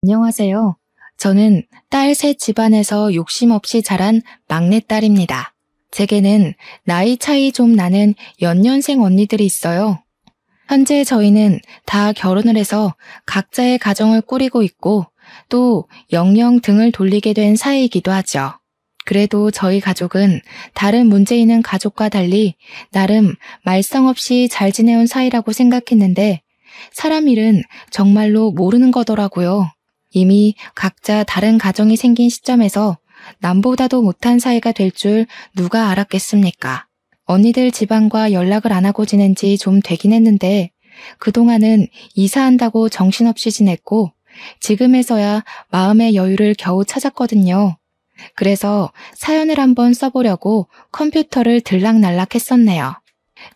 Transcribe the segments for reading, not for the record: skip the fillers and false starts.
안녕하세요. 저는 딸 셋 집안에서 욕심 없이 자란 막내딸입니다. 제게는 나이 차이 좀 나는 연년생 언니들이 있어요. 현재 저희는 다 결혼을 해서 각자의 가정을 꾸리고 있고 또 영영 등을 돌리게 된 사이이기도 하죠. 그래도 저희 가족은 다른 문제 있는 가족과 달리 나름 말썽 없이 잘 지내온 사이라고 생각했는데 사람 일은 정말로 모르는 거더라고요. 이미 각자 다른 가정이 생긴 시점에서 남보다도 못한 사이가 될 줄 누가 알았겠습니까? 언니들 집안과 연락을 안 하고 지낸 지 좀 되긴 했는데 그동안은 이사한다고 정신없이 지냈고 지금에서야 마음의 여유를 겨우 찾았거든요. 그래서 사연을 한번 써보려고 컴퓨터를 들락날락 했었네요.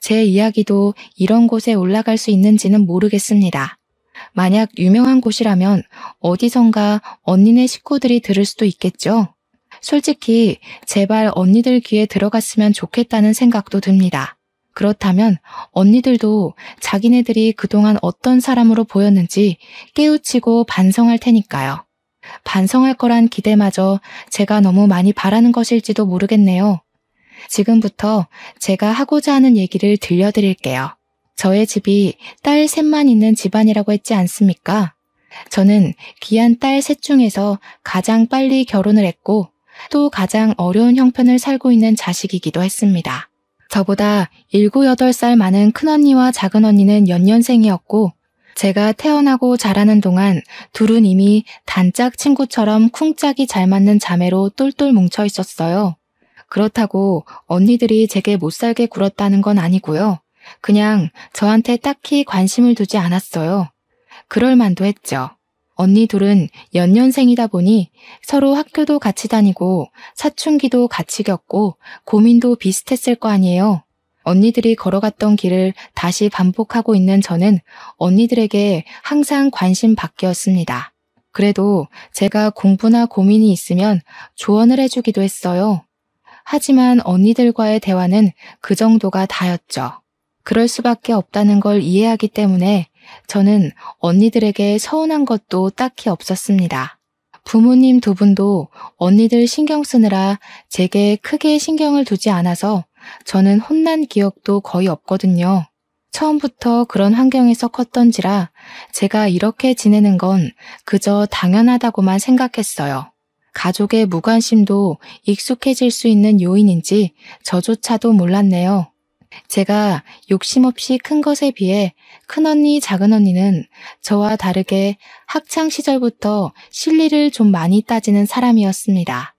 제 이야기도 이런 곳에 올라갈 수 있는지는 모르겠습니다. 만약 유명한 곳이라면 어디선가 언니네 식구들이 들을 수도 있겠죠. 솔직히 제발 언니들 귀에 들어갔으면 좋겠다는 생각도 듭니다. 그렇다면 언니들도 자기네들이 그동안 어떤 사람으로 보였는지 깨우치고 반성할 테니까요. 반성할 거란 기대마저 제가 너무 많이 바라는 것일지도 모르겠네요. 지금부터 제가 하고자 하는 얘기를 들려드릴게요. 저의 집이 딸 셋만 있는 집안이라고 했지 않습니까? 저는 귀한 딸 셋 중에서 가장 빨리 결혼을 했고 또 가장 어려운 형편을 살고 있는 자식이기도 했습니다. 저보다 7, 8살 많은 큰언니와 작은언니는 연년생이었고 제가 태어나고 자라는 동안 둘은 이미 단짝 친구처럼 쿵짝이 잘 맞는 자매로 똘똘 뭉쳐 있었어요. 그렇다고 언니들이 제게 못살게 굴었다는 건 아니고요. 그냥 저한테 딱히 관심을 두지 않았어요. 그럴 만도 했죠. 언니 둘은 연년생이다 보니 서로 학교도 같이 다니고 사춘기도 같이 겪고 고민도 비슷했을 거 아니에요. 언니들이 걸어갔던 길을 다시 반복하고 있는 저는 언니들에게 항상 관심 받기였습니다. 그래도 제가 공부나 고민이 있으면 조언을 해주기도 했어요. 하지만 언니들과의 대화는 그 정도가 다였죠. 그럴 수밖에 없다는 걸 이해하기 때문에 저는 언니들에게 서운한 것도 딱히 없었습니다. 부모님 두 분도 언니들 신경 쓰느라 제게 크게 신경을 두지 않아서 저는 혼난 기억도 거의 없거든요. 처음부터 그런 환경에서 컸던지라 제가 이렇게 지내는 건 그저 당연하다고만 생각했어요. 가족의 무관심도 익숙해질 수 있는 요인인지 저조차도 몰랐네요. 제가 욕심 없이 큰 것에 비해 큰언니, 작은언니는 저와 다르게 학창 시절부터 실리를 좀 많이 따지는 사람이었습니다.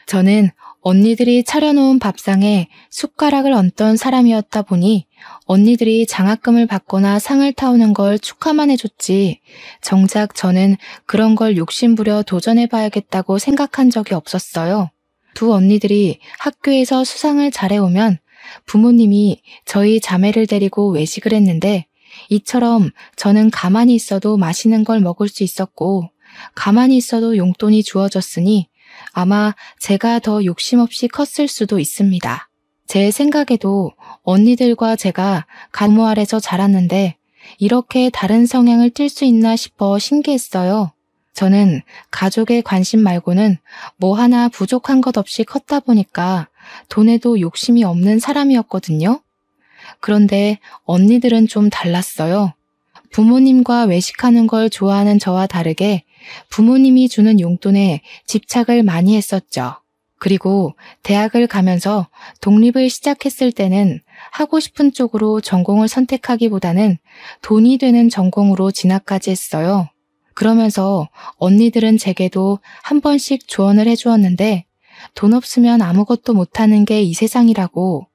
저는 언니들이 차려놓은 밥상에 숟가락을 얹던 사람이었다 보니 언니들이 장학금을 받거나 상을 타오는 걸 축하만 해줬지 정작 저는 그런 걸 욕심부려 도전해봐야겠다고 생각한 적이 없었어요. 두 언니들이 학교에서 수상을 잘해오면 부모님이 저희 자매를 데리고 외식을 했는데 이처럼 저는 가만히 있어도 맛있는 걸 먹을 수 있었고 가만히 있어도 용돈이 주어졌으니 아마 제가 더 욕심 없이 컸을 수도 있습니다. 제 생각에도 언니들과 제가 부모 아래서 자랐는데 이렇게 다른 성향을 띨 수 있나 싶어 신기했어요. 저는 가족의 관심 말고는 뭐 하나 부족한 것 없이 컸다 보니까 돈에도 욕심이 없는 사람이었거든요. 그런데 언니들은 좀 달랐어요. 부모님과 외식하는 걸 좋아하는 저와 다르게 부모님이 주는 용돈에 집착을 많이 했었죠. 그리고 대학을 가면서 독립을 시작했을 때는 하고 싶은 쪽으로 전공을 선택하기보다는 돈이 되는 전공으로 진학까지 했어요. 그러면서 언니들은 제게도 한 번씩 조언을 해주었는데 돈 없으면 아무것도 못하는 게 이 세상이라고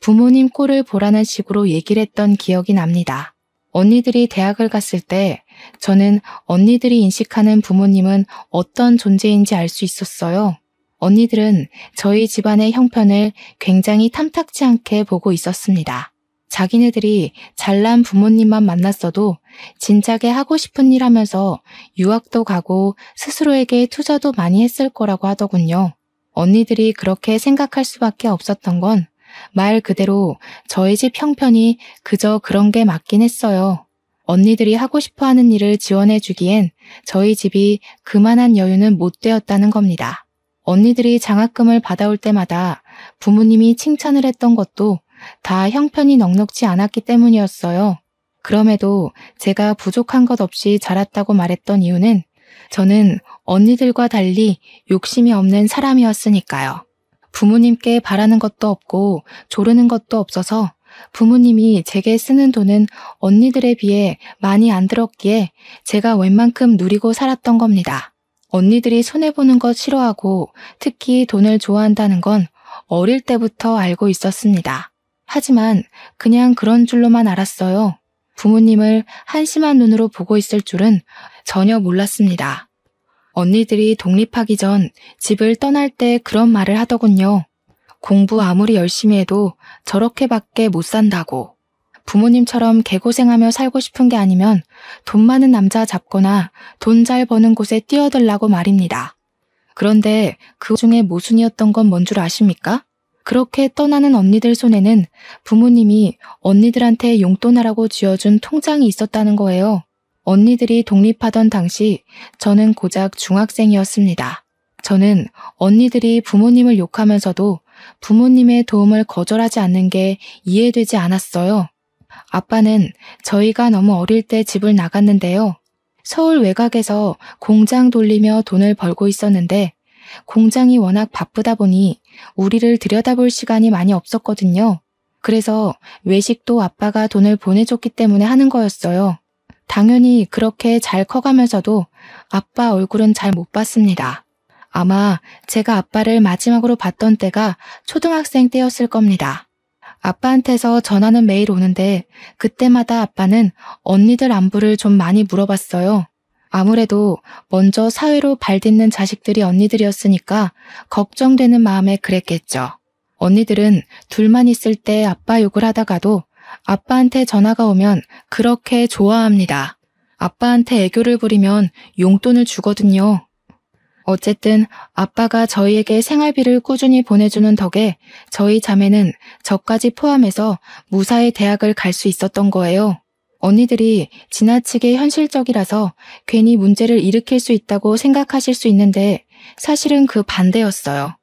부모님 꼴을 보라는 식으로 얘기를 했던 기억이 납니다. 언니들이 대학을 갔을 때 저는 언니들이 인식하는 부모님은 어떤 존재인지 알 수 있었어요. 언니들은 저희 집안의 형편을 굉장히 탐탁지 않게 보고 있었습니다. 자기네들이 잘난 부모님만 만났어도 진작에 하고 싶은 일 하면서 유학도 가고 스스로에게 투자도 많이 했을 거라고 하더군요. 언니들이 그렇게 생각할 수밖에 없었던 건 말 그대로 저희 집 형편이 그저 그런 게 맞긴 했어요. 언니들이 하고 싶어 하는 일을 지원해 주기엔 저희 집이 그만한 여유는 못 되었다는 겁니다. 언니들이 장학금을 받아올 때마다 부모님이 칭찬을 했던 것도 다 형편이 넉넉지 않았기 때문이었어요. 그럼에도 제가 부족한 것 없이 자랐다고 말했던 이유는 저는 언니들과 달리 욕심이 없는 사람이었으니까요. 부모님께 바라는 것도 없고 조르는 것도 없어서 부모님이 제게 쓰는 돈은 언니들에 비해 많이 안 들었기에 제가 웬만큼 누리고 살았던 겁니다. 언니들이 손해보는 것 싫어하고 특히 돈을 좋아한다는 건 어릴 때부터 알고 있었습니다. 하지만 그냥 그런 줄로만 알았어요. 부모님을 한심한 눈으로 보고 있을 줄은 전혀 몰랐습니다. 언니들이 독립하기 전 집을 떠날 때 그런 말을 하더군요. 공부 아무리 열심히 해도 저렇게밖에 못 산다고. 부모님처럼 개고생하며 살고 싶은 게 아니면 돈 많은 남자 잡거나 돈 잘 버는 곳에 뛰어들라고 말입니다. 그런데 그 중에 모순이었던 건 뭔 줄 아십니까? 그렇게 떠나는 언니들 손에는 부모님이 언니들한테 용돈하라고 쥐어준 통장이 있었다는 거예요. 언니들이 독립하던 당시 저는 고작 중학생이었습니다. 저는 언니들이 부모님을 욕하면서도 부모님의 도움을 거절하지 않는 게 이해되지 않았어요. 아빠는 저희가 너무 어릴 때 집을 나갔는데요. 서울 외곽에서 공장 돌리며 돈을 벌고 있었는데 공장이 워낙 바쁘다 보니 우리를 들여다볼 시간이 많이 없었거든요. 그래서 외식도 아빠가 돈을 보내줬기 때문에 하는 거였어요. 당연히 그렇게 잘 커가면서도 아빠 얼굴은 잘 못 봤습니다. 아마 제가 아빠를 마지막으로 봤던 때가 초등학생 때였을 겁니다. 아빠한테서 전화는 매일 오는데 그때마다 아빠는 언니들 안부를 좀 많이 물어봤어요. 아무래도 먼저 사회로 발딛는 자식들이 언니들이었으니까 걱정되는 마음에 그랬겠죠. 언니들은 둘만 있을 때 아빠 욕을 하다가도 아빠한테 전화가 오면 그렇게 좋아합니다. 아빠한테 애교를 부리면 용돈을 주거든요. 어쨌든 아빠가 저희에게 생활비를 꾸준히 보내주는 덕에 저희 자매는 저까지 포함해서 무사히 대학을 갈 수 있었던 거예요. 언니들이 지나치게 현실적이라서 괜히 문제를 일으킬 수 있다고 생각하실 수 있는데 사실은 그 반대였어요.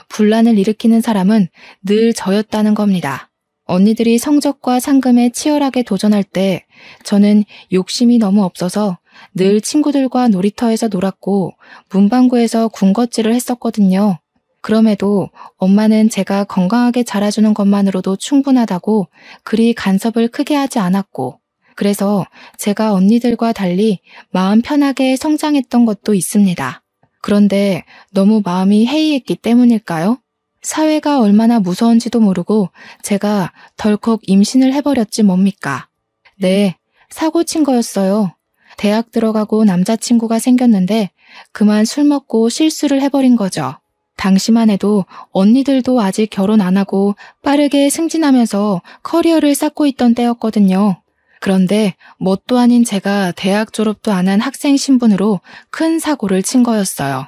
분란을 일으키는 사람은 늘 저였다는 겁니다. 언니들이 성적과 상금에 치열하게 도전할 때 저는 욕심이 너무 없어서 늘 친구들과 놀이터에서 놀았고 문방구에서 군것질을 했었거든요. 그럼에도 엄마는 제가 건강하게 자라주는 것만으로도 충분하다고 그리 간섭을 크게 하지 않았고 그래서 제가 언니들과 달리 마음 편하게 성장했던 것도 있습니다. 그런데 너무 마음이 해이했기 때문일까요? 사회가 얼마나 무서운지도 모르고 제가 덜컥 임신을 해버렸지 뭡니까? 네, 사고 친 거였어요. 대학 들어가고 남자친구가 생겼는데 그만 술 먹고 실수를 해버린 거죠. 당시만 해도 언니들도 아직 결혼 안 하고 빠르게 승진하면서 커리어를 쌓고 있던 때였거든요. 그런데 뭣도 아닌 제가 대학 졸업도 안 한 학생 신분으로 큰 사고를 친 거였어요.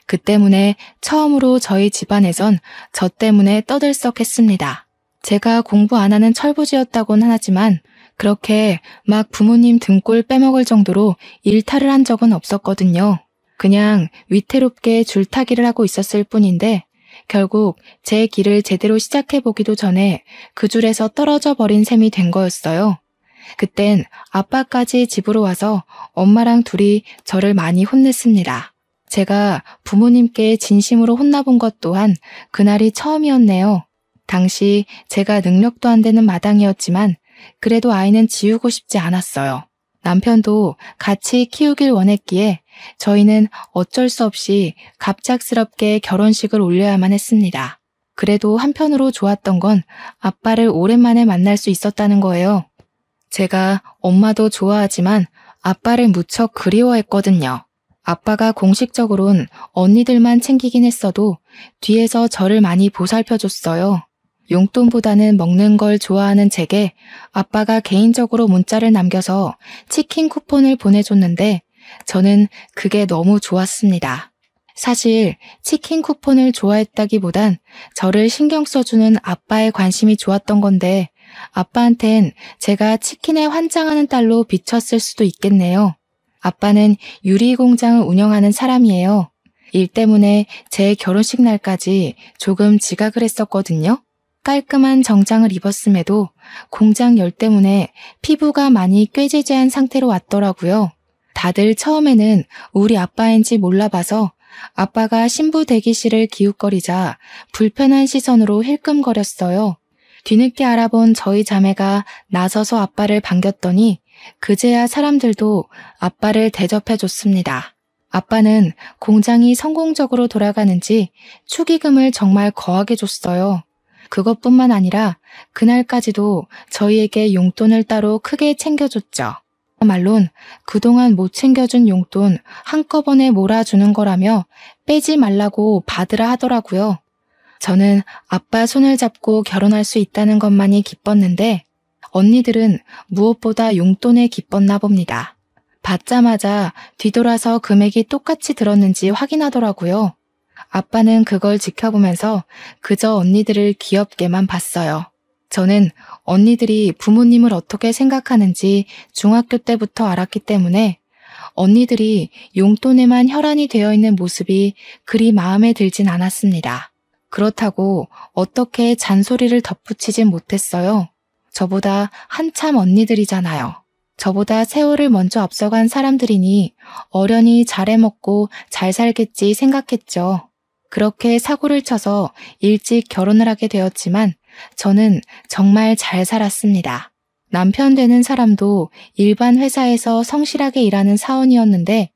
그 때문에 처음으로 저희 집안에선 저 때문에 떠들썩했습니다. 제가 공부 안 하는 철부지였다고는 하지만 그렇게 막 부모님 등골 빼먹을 정도로 일탈을 한 적은 없었거든요. 그냥 위태롭게 줄타기를 하고 있었을 뿐인데 결국 제 길을 제대로 시작해보기도 전에 그 줄에서 떨어져 버린 셈이 된 거였어요. 그땐 아빠까지 집으로 와서 엄마랑 둘이 저를 많이 혼냈습니다. 제가 부모님께 진심으로 혼나본 것 또한 그날이 처음이었네요. 당시 제가 능력도 안 되는 마당이었지만 그래도 아이는 지우고 싶지 않았어요. 남편도 같이 키우길 원했기에 저희는 어쩔 수 없이 갑작스럽게 결혼식을 올려야만 했습니다. 그래도 한편으로 좋았던 건 아빠를 오랜만에 만날 수 있었다는 거예요. 제가 엄마도 좋아하지만 아빠를 무척 그리워했거든요. 아빠가 공식적으론 언니들만 챙기긴 했어도 뒤에서 저를 많이 보살펴줬어요. 용돈보다는 먹는 걸 좋아하는 제게 아빠가 개인적으로 문자를 남겨서 치킨 쿠폰을 보내줬는데 저는 그게 너무 좋았습니다. 사실 치킨 쿠폰을 좋아했다기보단 저를 신경 써주는 아빠의 관심이 좋았던 건데 아빠한텐 제가 치킨에 환장하는 딸로 비쳤을 수도 있겠네요. 아빠는 유리 공장을 운영하는 사람이에요. 일 때문에 제 결혼식 날까지 조금 지각을 했었거든요. 깔끔한 정장을 입었음에도 공장 열 때문에 피부가 많이 꾀지지한 상태로 왔더라고요. 다들 처음에는 우리 아빠인지 몰라봐서 아빠가 신부 대기실을 기웃거리자 불편한 시선으로 힐끔거렸어요. 뒤늦게 알아본 저희 자매가 나서서 아빠를 반겼더니 그제야 사람들도 아빠를 대접해줬습니다. 아빠는 공장이 성공적으로 돌아가는지 축의금을 정말 거하게 줬어요. 그것뿐만 아니라 그날까지도 저희에게 용돈을 따로 크게 챙겨줬죠. 말론 그동안 못 챙겨준 용돈 한꺼번에 몰아주는 거라며 빼지 말라고 받으라 하더라고요. 저는 아빠 손을 잡고 결혼할 수 있다는 것만이 기뻤는데 언니들은 무엇보다 용돈에 기뻤나 봅니다. 받자마자 뒤돌아서 금액이 똑같이 들었는지 확인하더라고요. 아빠는 그걸 지켜보면서 그저 언니들을 귀엽게만 봤어요. 저는 언니들이 부모님을 어떻게 생각하는지 중학교 때부터 알았기 때문에 언니들이 용돈에만 혈안이 되어 있는 모습이 그리 마음에 들진 않았습니다. 그렇다고 어떻게 잔소리를 덧붙이진 못했어요. 저보다 한참 언니들이잖아요. 저보다 세월을 먼저 앞서간 사람들이니 어련히 잘해먹고 잘 살겠지 생각했죠. 그렇게 사고를 쳐서 일찍 결혼을 하게 되었지만 저는 정말 잘 살았습니다. 남편 되는 사람도 일반 회사에서 성실하게 일하는 사원이었는데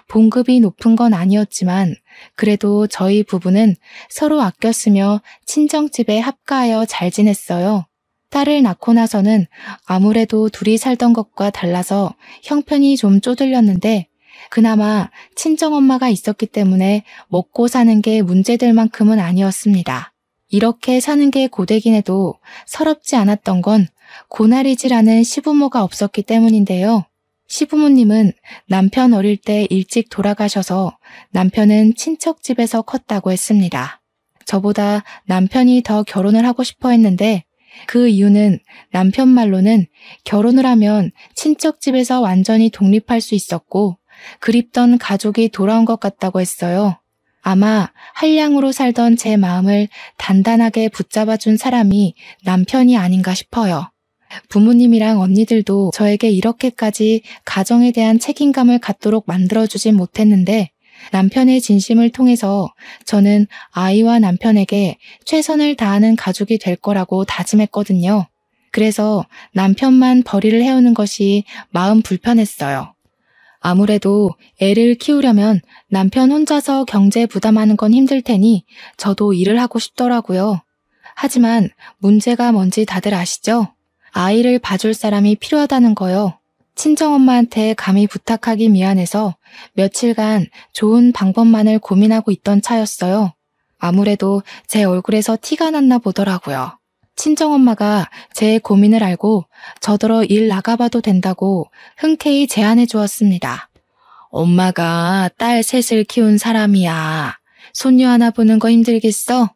봉급이 높은 건 아니었지만 그래도 저희 부부는 서로 아껴 쓰며 친정집에 합가하여 잘 지냈어요. 딸을 낳고 나서는 아무래도 둘이 살던 것과 달라서 형편이 좀 쪼들렸는데 그나마 친정엄마가 있었기 때문에 먹고 사는 게 문제될 만큼은 아니었습니다. 이렇게 사는 게 고되긴 해도 서럽지 않았던 건 고나리질 않은 시부모가 없었기 때문인데요. 시부모님은 남편 어릴 때 일찍 돌아가셔서 남편은 친척집에서 컸다고 했습니다. 저보다 남편이 더 결혼을 하고 싶어 했는데 그 이유는 남편 말로는 결혼을 하면 친척집에서 완전히 독립할 수 있었고 그립던 가족이 돌아온 것 같다고 했어요. 아마 한량으로 살던 제 마음을 단단하게 붙잡아준 사람이 남편이 아닌가 싶어요. 부모님이랑 언니들도 저에게 이렇게까지 가정에 대한 책임감을 갖도록 만들어주진 못했는데 남편의 진심을 통해서 저는 아이와 남편에게 최선을 다하는 가족이 될 거라고 다짐했거든요. 그래서 남편만 벌이를 해오는 것이 마음 불편했어요. 아무래도 애를 키우려면 남편 혼자서 경제 부담하는 건 힘들 테니 저도 일을 하고 싶더라고요. 하지만 문제가 뭔지 다들 아시죠? 아이를 봐줄 사람이 필요하다는 거요. 친정엄마한테 감히 부탁하기 미안해서 며칠간 좋은 방법만을 고민하고 있던 차였어요. 아무래도 제 얼굴에서 티가 났나 보더라고요. 친정엄마가 제 고민을 알고 저더러 일 나가봐도 된다고 흔쾌히 제안해 주었습니다. 엄마가 딸 셋을 키운 사람이야. 손녀 하나 보는 거 힘들겠어?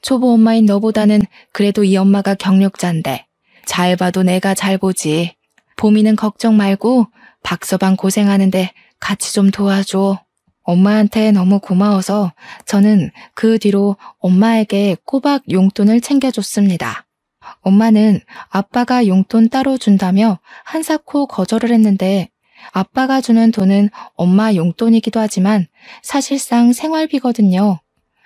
초보 엄마인 너보다는 그래도 이 엄마가 경력자인데 잘 봐도 내가 잘 보지. 보미는 걱정 말고 박서방 고생하는데 같이 좀 도와줘. 엄마한테 너무 고마워서 저는 그 뒤로 엄마에게 꼬박 용돈을 챙겨줬습니다. 엄마는 아빠가 용돈 따로 준다며 한사코 거절을 했는데 아빠가 주는 돈은 엄마 용돈이기도 하지만 사실상 생활비거든요.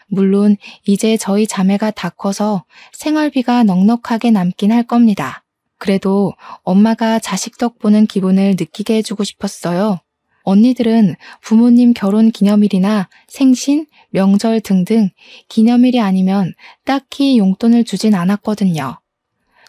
물론 이제 저희 자매가 다 커서 생활비가 넉넉하게 남긴 할 겁니다. 그래도 엄마가 자식 덕 보는 기분을 느끼게 해주고 싶었어요. 언니들은 부모님 결혼 기념일이나 생신, 명절 등등 기념일이 아니면 딱히 용돈을 주진 않았거든요.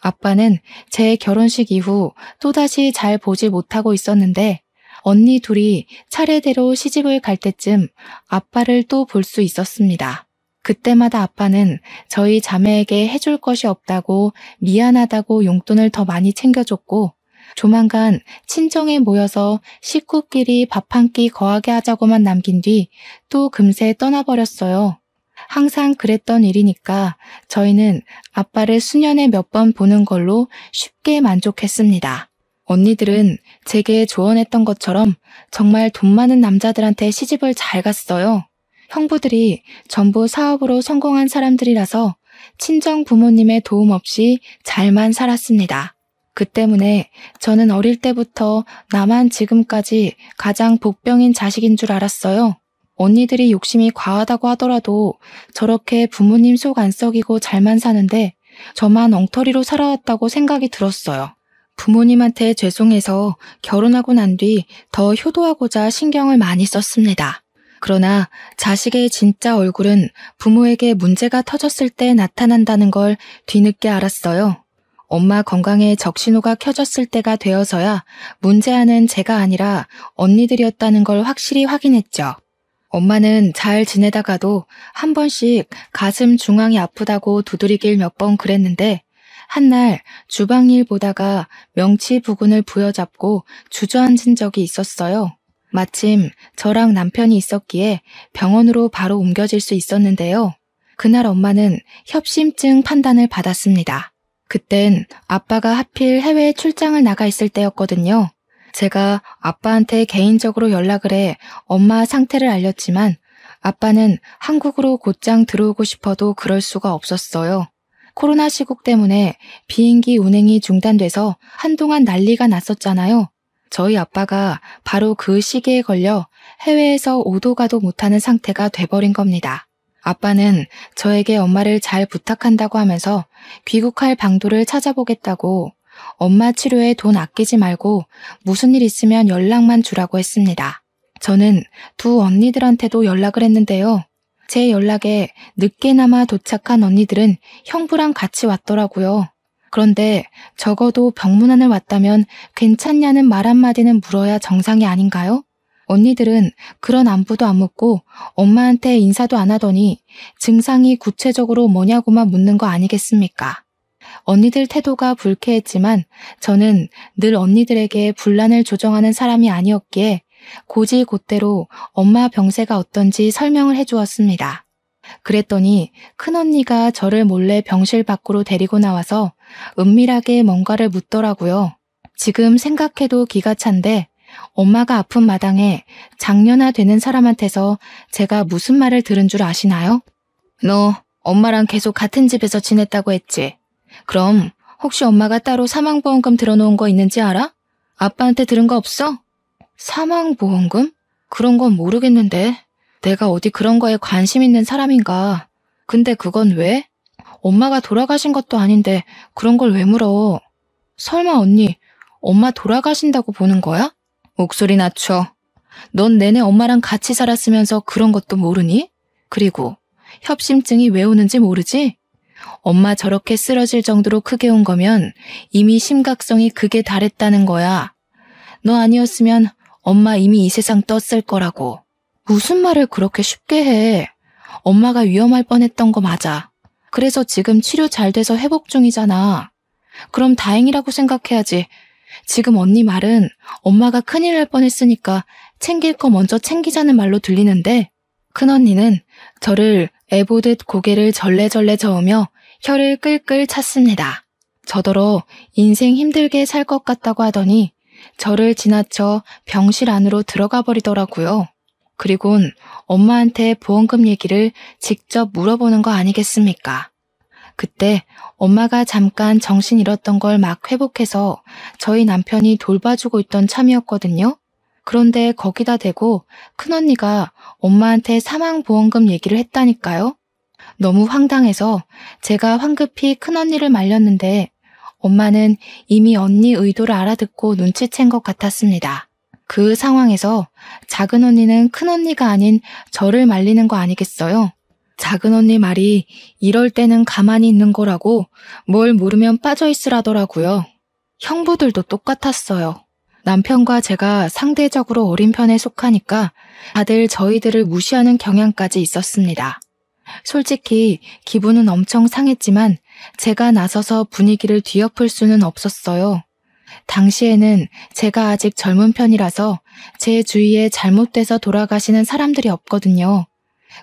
아빠는 제 결혼식 이후 또다시 잘 보지 못하고 있었는데 언니 둘이 차례대로 시집을 갈 때쯤 아빠를 또 볼 수 있었습니다. 그때마다 아빠는 저희 자매에게 해줄 것이 없다고 미안하다고 용돈을 더 많이 챙겨줬고 조만간 친정에 모여서 식구끼리 밥 한 끼 거하게 하자고만 남긴 뒤 또 금세 떠나버렸어요. 항상 그랬던 일이니까 저희는 아빠를 수년에 몇 번 보는 걸로 쉽게 만족했습니다. 언니들은 제게 조언했던 것처럼 정말 돈 많은 남자들한테 시집을 잘 갔어요. 형부들이 전부 사업으로 성공한 사람들이라서 친정 부모님의 도움 없이 잘만 살았습니다. 그 때문에 저는 어릴 때부터 나만 지금까지 가장 복병인 자식인 줄 알았어요. 언니들이 욕심이 과하다고 하더라도 저렇게 부모님 속 안 썩이고 잘만 사는데 저만 엉터리로 살아왔다고 생각이 들었어요. 부모님한테 죄송해서 결혼하고 난 뒤 더 효도하고자 신경을 많이 썼습니다. 그러나 자식의 진짜 얼굴은 부모에게 문제가 터졌을 때 나타난다는 걸 뒤늦게 알았어요. 엄마 건강에 적신호가 켜졌을 때가 되어서야 문제아는 제가 아니라 언니들이었다는 걸 확실히 확인했죠. 엄마는 잘 지내다가도 한 번씩 가슴 중앙이 아프다고 두드리길 몇 번 그랬는데 한날 주방일 보다가 명치 부근을 부여잡고 주저앉은 적이 있었어요. 마침 저랑 남편이 있었기에 병원으로 바로 옮겨질 수 있었는데요. 그날 엄마는 협심증 판단을 받았습니다. 그땐 아빠가 하필 해외에 출장을 나가 있을 때였거든요. 제가 아빠한테 개인적으로 연락을 해 엄마 상태를 알렸지만 아빠는 한국으로 곧장 들어오고 싶어도 그럴 수가 없었어요. 코로나 시국 때문에 비행기 운행이 중단돼서 한동안 난리가 났었잖아요. 저희 아빠가 바로 그 시기에 걸려 해외에서 오도 가도 못하는 상태가 돼버린 겁니다. 아빠는 저에게 엄마를 잘 부탁한다고 하면서 귀국할 방도를 찾아보겠다고 엄마 치료에 돈 아끼지 말고 무슨 일 있으면 연락만 주라고 했습니다. 저는 두 언니들한테도 연락을 했는데요. 제 연락에 늦게나마 도착한 언니들은 형부랑 같이 왔더라고요. 그런데 적어도 병문안을 왔다면 괜찮냐는 말 한마디는 물어야 정상이 아닌가요? 언니들은 그런 안부도 안 묻고 엄마한테 인사도 안 하더니 증상이 구체적으로 뭐냐고만 묻는 거 아니겠습니까? 언니들 태도가 불쾌했지만 저는 늘 언니들에게 분란을 조정하는 사람이 아니었기에 고지곧대로 엄마 병세가 어떤지 설명을 해주었습니다. 그랬더니 큰언니가 저를 몰래 병실 밖으로 데리고 나와서 은밀하게 뭔가를 묻더라고요. 지금 생각해도 기가 찬데 엄마가 아픈 마당에 장년아 되는 사람한테서 제가 무슨 말을 들은 줄 아시나요? 너 엄마랑 계속 같은 집에서 지냈다고 했지? 그럼 혹시 엄마가 따로 사망보험금 들어놓은 거 있는지 알아? 아빠한테 들은 거 없어? 사망보험금? 그런 건 모르겠는데. 내가 어디 그런 거에 관심 있는 사람인가. 근데 그건 왜? 엄마가 돌아가신 것도 아닌데 그런 걸 왜 물어? 설마 언니, 엄마 돌아가신다고 보는 거야? 목소리 낮춰. 넌 내내 엄마랑 같이 살았으면서 그런 것도 모르니? 그리고 협심증이 왜 오는지 모르지? 엄마 저렇게 쓰러질 정도로 크게 온 거면 이미 심각성이 극에 달했다는 거야. 너 아니었으면 엄마 이미 이 세상 떴을 거라고. 무슨 말을 그렇게 쉽게 해. 엄마가 위험할 뻔했던 거 맞아. 그래서 지금 치료 잘 돼서 회복 중이잖아. 그럼 다행이라고 생각해야지. 지금 언니 말은 엄마가 큰일 날 뻔했으니까 챙길 거 먼저 챙기자는 말로 들리는데 큰언니는 저를 애보듯 고개를 절레절레 저으며 혀를 끌끌 찼습니다. 저더러 인생 힘들게 살 것 같다고 하더니 저를 지나쳐 병실 안으로 들어가 버리더라고요. 그리곤 엄마한테 보험금 얘기를 직접 물어보는 거 아니겠습니까? 그때 엄마가 잠깐 정신 잃었던 걸 막 회복해서 저희 남편이 돌봐주고 있던 참이었거든요. 그런데 거기다 대고 큰언니가 엄마한테 사망보험금 얘기를 했다니까요. 너무 황당해서 제가 황급히 큰언니를 말렸는데 엄마는 이미 언니 의도를 알아듣고 눈치챈 것 같았습니다. 그 상황에서 작은 언니는 큰 언니가 아닌 저를 말리는 거 아니겠어요? 작은 언니 말이 이럴 때는 가만히 있는 거라고 뭘 모르면 빠져있으라더라고요. 형부들도 똑같았어요. 남편과 제가 상대적으로 어린 편에 속하니까 다들 저희들을 무시하는 경향까지 있었습니다. 솔직히 기분은 엄청 상했지만 제가 나서서 분위기를 뒤엎을 수는 없었어요. 당시에는 제가 아직 젊은 편이라서 제 주위에 잘못돼서 돌아가시는 사람들이 없거든요.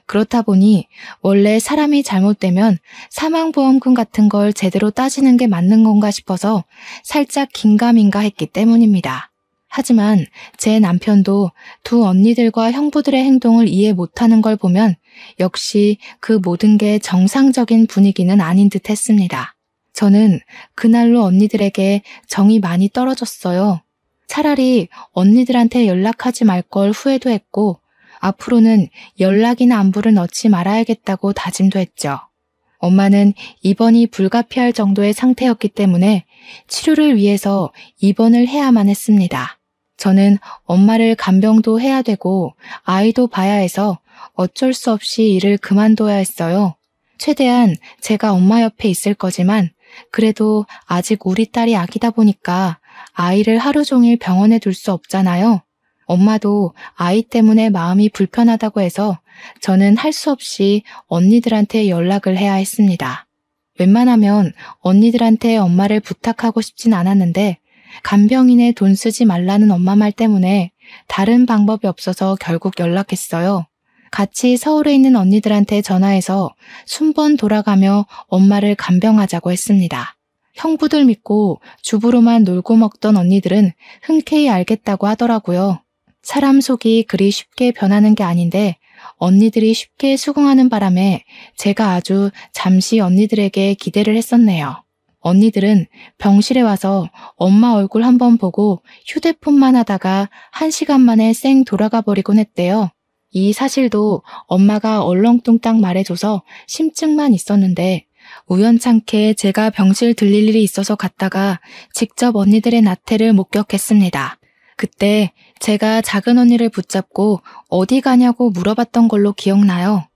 그렇다 보니 원래 사람이 잘못되면 사망보험금 같은 걸 제대로 따지는 게 맞는 건가 싶어서 살짝 긴가민가 했기 때문입니다. 하지만 제 남편도 두 언니들과 형부들의 행동을 이해 못하는 걸 보면 역시 그 모든 게 정상적인 분위기는 아닌 듯 했습니다. 저는 그날로 언니들에게 정이 많이 떨어졌어요. 차라리 언니들한테 연락하지 말 걸 후회도 했고 앞으로는 연락이나 안부를 넣지 말아야겠다고 다짐도 했죠. 엄마는 입원이 불가피할 정도의 상태였기 때문에 치료를 위해서 입원을 해야만 했습니다. 저는 엄마를 간병도 해야 되고 아이도 봐야 해서 어쩔 수 없이 일을 그만둬야 했어요. 최대한 제가 엄마 옆에 있을 거지만 그래도 아직 우리 딸이 아기다 보니까 아이를 하루 종일 병원에 둘 수 없잖아요. 엄마도 아이 때문에 마음이 불편하다고 해서 저는 할 수 없이 언니들한테 연락을 해야 했습니다. 웬만하면 언니들한테 엄마를 부탁하고 싶진 않았는데 간병인에 돈 쓰지 말라는 엄마 말 때문에 다른 방법이 없어서 결국 연락했어요. 같이 서울에 있는 언니들한테 전화해서 순번 돌아가며 엄마를 간병하자고 했습니다. 형부들 믿고 주부로만 놀고 먹던 언니들은 흔쾌히 알겠다고 하더라고요. 사람 속이 그리 쉽게 변하는 게 아닌데 언니들이 쉽게 수긍하는 바람에 제가 아주 잠시 언니들에게 기대를 했었네요. 언니들은 병실에 와서 엄마 얼굴 한번 보고 휴대폰만 하다가 1시간 만에 쌩 돌아가 버리곤 했대요. 이 사실도 엄마가 얼렁뚱땅 말해줘서 심증만 있었는데 우연찮게 제가 병실 들릴 일이 있어서 갔다가 직접 언니들의 나태를 목격했습니다. 그때 제가 작은 언니를 붙잡고 어디 가냐고 물어봤던 걸로 기억나요.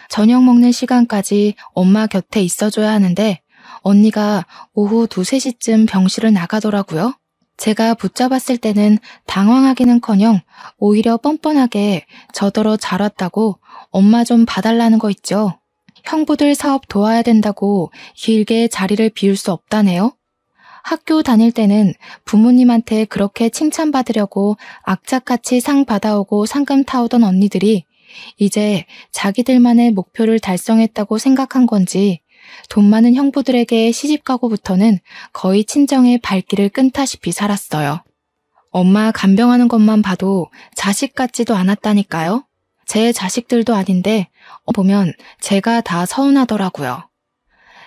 저녁 먹는 시간까지 엄마 곁에 있어줘야 하는데 언니가 오후 2, 3시쯤 병실을 나가더라고요. 제가 붙잡았을 때는 당황하기는커녕 오히려 뻔뻔하게 저더러 잘 왔다고 엄마 좀 봐달라는 거 있죠. 형부들 사업 도와야 된다고 길게 자리를 비울 수 없다네요. 학교 다닐 때는 부모님한테 그렇게 칭찬받으려고 악착같이 상 받아오고 상금 타오던 언니들이 이제 자기들만의 목표를 달성했다고 생각한 건지 돈 많은 형부들에게 시집가고부터는 거의 친정의 발길을 끈다시피 살았어요. 엄마 간병하는 것만 봐도 자식 같지도 않았다니까요. 제 자식들도 아닌데 보면 제가 다 서운하더라고요.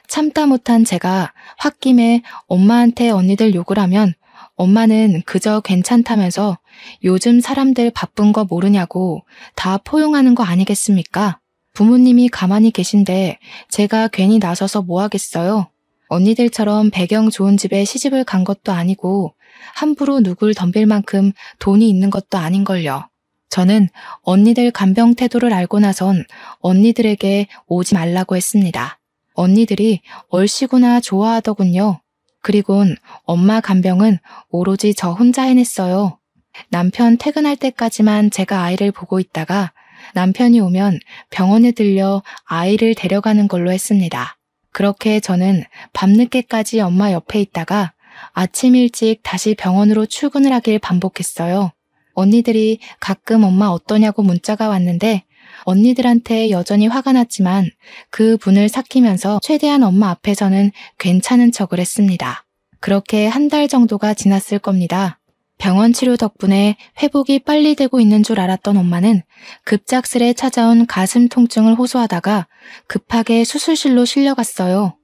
참다 못한 제가 홧김에 엄마한테 언니들 욕을 하면 엄마는 그저 괜찮다면서 요즘 사람들 바쁜 거 모르냐고 다 포용하는 거 아니겠습니까? 부모님이 가만히 계신데 제가 괜히 나서서 뭐 하겠어요? 언니들처럼 배경 좋은 집에 시집을 간 것도 아니고 함부로 누굴 덤빌 만큼 돈이 있는 것도 아닌걸요. 저는 언니들 간병 태도를 알고 나선 언니들에게 오지 말라고 했습니다. 언니들이 얼씨구나 좋아하더군요. 그리곤 엄마 간병은 오로지 저 혼자 해냈어요. 남편 퇴근할 때까지만 제가 아이를 보고 있다가 남편이 오면 병원에 들려 아이를 데려가는 걸로 했습니다. 그렇게 저는 밤늦게까지 엄마 옆에 있다가 아침 일찍 다시 병원으로 출근을 하길 반복했어요. 언니들이 가끔 엄마 어떠냐고 문자가 왔는데 언니들한테 여전히 화가 났지만 그 분을 삭히면서 최대한 엄마 앞에서는 괜찮은 척을 했습니다. 그렇게 1달 정도가 지났을 겁니다. 병원 치료 덕분에 회복이 빨리 되고 있는 줄 알았던 엄마는 급작스레 찾아온 가슴 통증을 호소하다가 급하게 수술실로 실려갔어요.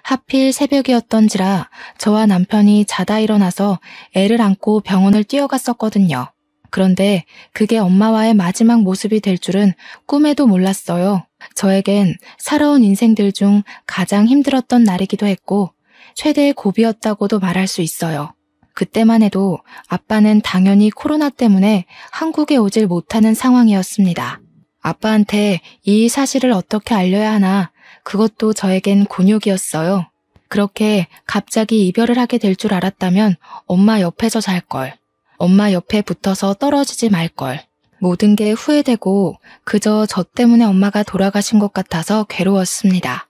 하필 새벽이었던지라 저와 남편이 자다 일어나서 애를 안고 병원을 뛰어갔었거든요. 그런데 그게 엄마와의 마지막 모습이 될 줄은 꿈에도 몰랐어요. 저에겐 살아온 인생들 중 가장 힘들었던 날이기도 했고 최대의 고비였다고도 말할 수 있어요. 그때만 해도 아빠는 당연히 코로나 때문에 한국에 오질 못하는 상황이었습니다. 아빠한테 이 사실을 어떻게 알려야 하나 그것도 저에겐 곤욕이었어요. 그렇게 갑자기 이별을 하게 될 줄 알았다면 엄마 옆에서 살걸. 엄마 옆에 붙어서 떨어지지 말걸. 모든 게 후회되고 그저 저 때문에 엄마가 돌아가신 것 같아서 괴로웠습니다.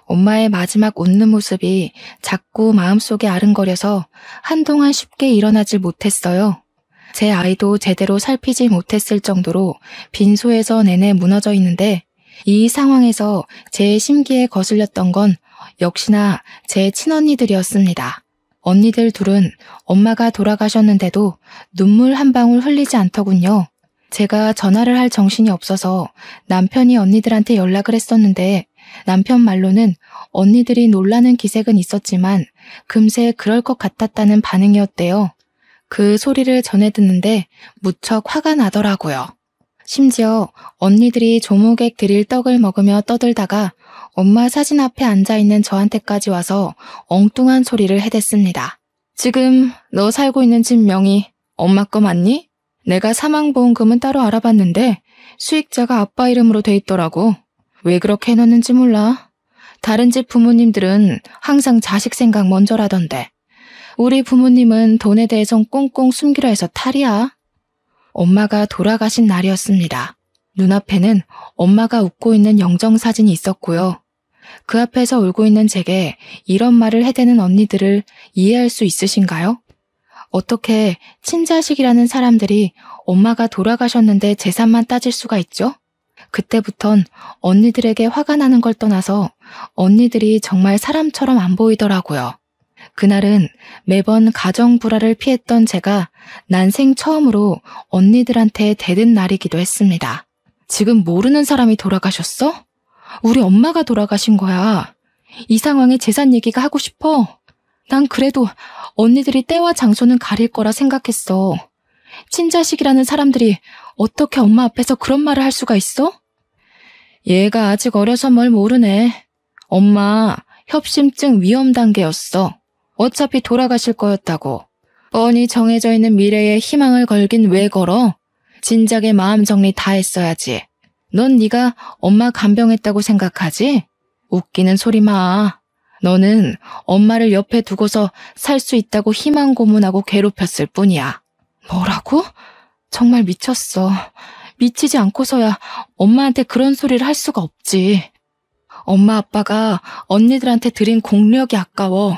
엄마의 마지막 웃는 모습이 자꾸 마음속에 아른거려서 한동안 쉽게 일어나질 못했어요. 제 아이도 제대로 살피지 못했을 정도로 빈소에서 내내 무너져 있는데 이 상황에서 제 심기에 거슬렸던 건 역시나 제 친언니들이었습니다. 언니들 둘은 엄마가 돌아가셨는데도 눈물 한 방울 흘리지 않더군요. 제가 전화를 할 정신이 없어서 남편이 언니들한테 연락을 했었는데 남편 말로는 언니들이 놀라는 기색은 있었지만 금세 그럴 것 같았다는 반응이었대요. 그 소리를 전해 듣는데 무척 화가 나더라고요. 심지어 언니들이 조무객 드릴 떡을 먹으며 떠들다가 엄마 사진 앞에 앉아있는 저한테까지 와서 엉뚱한 소리를 해댔습니다. 지금 너 살고 있는 집 명의 엄마 거 맞니? 내가 사망보험금은 따로 알아봤는데 수익자가 아빠 이름으로 돼 있더라고. 왜 그렇게 해놨는지 몰라. 다른 집 부모님들은 항상 자식 생각 먼저라던데. 우리 부모님은 돈에 대해선 꽁꽁 숨기려 해서 탈이야. 엄마가 돌아가신 날이었습니다. 눈앞에는 엄마가 웃고 있는 영정사진이 있었고요. 그 앞에서 울고 있는 제게 이런 말을 해대는 언니들을 이해할 수 있으신가요? 어떻게 친자식이라는 사람들이 엄마가 돌아가셨는데 재산만 따질 수가 있죠? 그때부턴 언니들에게 화가 나는 걸 떠나서 언니들이 정말 사람처럼 안 보이더라고요. 그날은 매번 가정불화를 피했던 제가 난생 처음으로 언니들한테 대든 날이기도 했습니다. 지금 모르는 사람이 돌아가셨어? 우리 엄마가 돌아가신 거야. 이 상황에 재산 얘기가 하고 싶어. 난 그래도 언니들이 때와 장소는 가릴 거라 생각했어. 친자식이라는 사람들이 어떻게 엄마 앞에서 그런 말을 할 수가 있어? 얘가 아직 어려서 뭘 모르네. 엄마 협심증 위험 단계였어. 어차피 돌아가실 거였다고. 뻔히 정해져 있는 미래에 희망을 걸긴 왜 걸어? 진작에 마음 정리 다 했어야지. 넌 네가 엄마 간병했다고 생각하지? 웃기는 소리 마. 너는 엄마를 옆에 두고서 살 수 있다고 희망 고문하고 괴롭혔을 뿐이야. 뭐라고? 정말 미쳤어. 미치지 않고서야 엄마한테 그런 소리를 할 수가 없지. 엄마 아빠가 언니들한테 드린 공력이 아까워.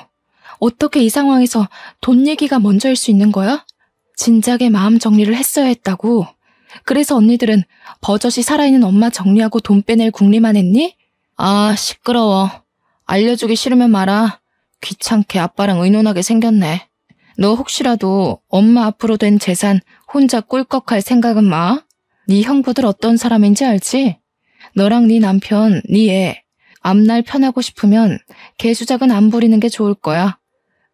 어떻게 이 상황에서 돈 얘기가 먼저일 수 있는 거야? 진작에 마음 정리를 했어야 했다고. 그래서 언니들은 버젓이 살아있는 엄마 정리하고 돈 빼낼 궁리만 했니? 아, 시끄러워. 알려주기 싫으면 말아. 귀찮게 아빠랑 의논하게 생겼네. 너 혹시라도 엄마 앞으로 된 재산 혼자 꿀꺽할 생각은 마. 네 형부들 어떤 사람인지 알지? 너랑 네 남편, 네 애. 앞날 편하고 싶으면 개수작은 안 부리는 게 좋을 거야.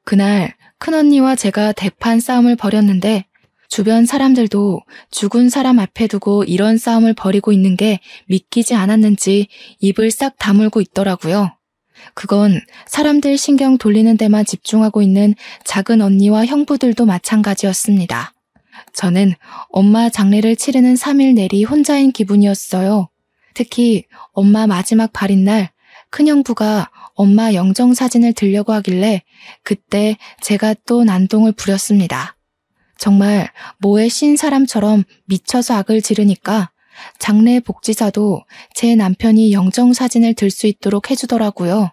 그날 큰언니와 제가 대판 싸움을 벌였는데 주변 사람들도 죽은 사람 앞에 두고 이런 싸움을 벌이고 있는 게 믿기지 않았는지 입을 싹 다물고 있더라고요. 그건 사람들 신경 돌리는 데만 집중하고 있는 작은 언니와 형부들도 마찬가지였습니다. 저는 엄마 장례를 치르는 3일 내리 혼자인 기분이었어요. 특히 엄마 마지막 발인 날 큰형부가 엄마 영정사진을 들려고 하길래 그때 제가 또 난동을 부렸습니다. 정말 뭐에 신 사람처럼 미쳐서 악을 지르니까 장례 복지사도 제 남편이 영정사진을 들 수 있도록 해주더라고요.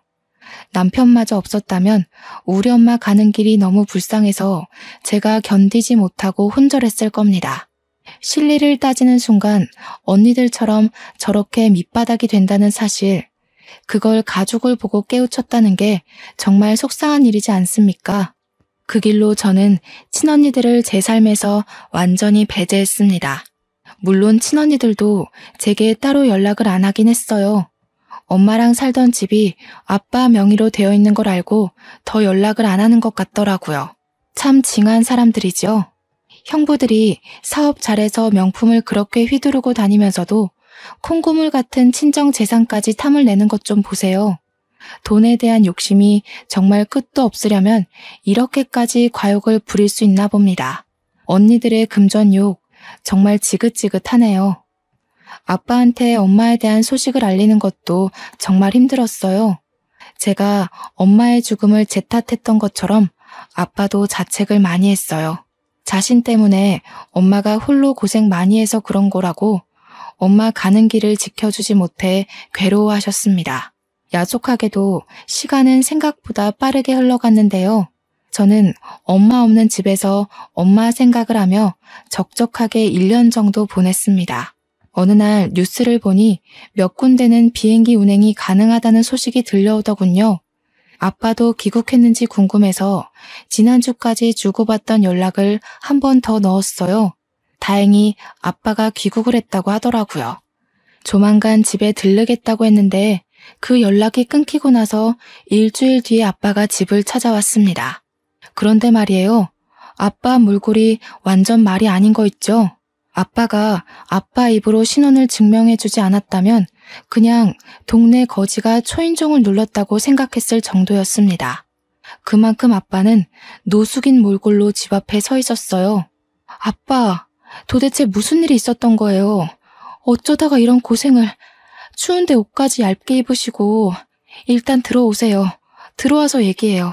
남편마저 없었다면 우리 엄마 가는 길이 너무 불쌍해서 제가 견디지 못하고 혼절했을 겁니다. 실리를 따지는 순간 언니들처럼 저렇게 밑바닥이 된다는 사실, 그걸 가족을 보고 깨우쳤다는 게 정말 속상한 일이지 않습니까? 그 길로 저는 친언니들을 제 삶에서 완전히 배제했습니다. 물론 친언니들도 제게 따로 연락을 안 하긴 했어요. 엄마랑 살던 집이 아빠 명의로 되어 있는 걸 알고 더 연락을 안 하는 것 같더라고요. 참 징한 사람들이죠. 형부들이 사업 잘해서 명품을 그렇게 휘두르고 다니면서도 콩고물 같은 친정 재산까지 탐을 내는 것 좀 보세요. 돈에 대한 욕심이 정말 끝도 없으려면 이렇게까지 과욕을 부릴 수 있나 봅니다. 언니들의 금전욕 정말 지긋지긋하네요. 아빠한테 엄마에 대한 소식을 알리는 것도 정말 힘들었어요. 제가 엄마의 죽음을 제 탓했던 것처럼 아빠도 자책을 많이 했어요. 자신 때문에 엄마가 홀로 고생 많이 해서 그런 거라고 엄마 가는 길을 지켜주지 못해 괴로워하셨습니다. 야속하게도 시간은 생각보다 빠르게 흘러갔는데요. 저는 엄마 없는 집에서 엄마 생각을 하며 적적하게 1년 정도 보냈습니다. 어느 날 뉴스를 보니 몇 군데는 비행기 운행이 가능하다는 소식이 들려오더군요. 아빠도 귀국했는지 궁금해서 지난주까지 주고받던 연락을 한 번 더 넣었어요. 다행히 아빠가 귀국을 했다고 하더라고요. 조만간 집에 들르겠다고 했는데 그 연락이 끊기고 나서 일주일 뒤에 아빠가 집을 찾아왔습니다. 그런데 말이에요. 아빠 몰골이 완전 말이 아닌 거 있죠? 아빠가 아빠 입으로 신원을 증명해주지 않았다면 그냥 동네 거지가 초인종을 눌렀다고 생각했을 정도였습니다. 그만큼 아빠는 노숙인 몰골로 집 앞에 서 있었어요. 아빠, 도대체 무슨 일이 있었던 거예요? 어쩌다가 이런 고생을, 추운데 옷까지 얇게 입으시고 일단 들어오세요. 들어와서 얘기해요.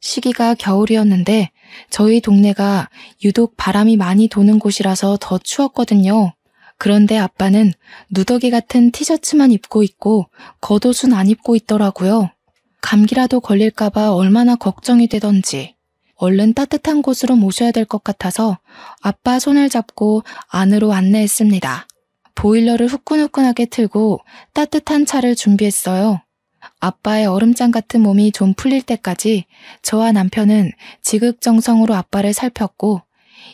시기가 겨울이었는데 저희 동네가 유독 바람이 많이 도는 곳이라서 더 추웠거든요. 그런데 아빠는 누더기 같은 티셔츠만 입고 있고 겉옷은 안 입고 있더라고요. 감기라도 걸릴까봐 얼마나 걱정이 되던지. 얼른 따뜻한 곳으로 모셔야 될 것 같아서 아빠 손을 잡고 안으로 안내했습니다. 보일러를 후끈후끈하게 틀고 따뜻한 차를 준비했어요. 아빠의 얼음장 같은 몸이 좀 풀릴 때까지 저와 남편은 지극정성으로 아빠를 살폈고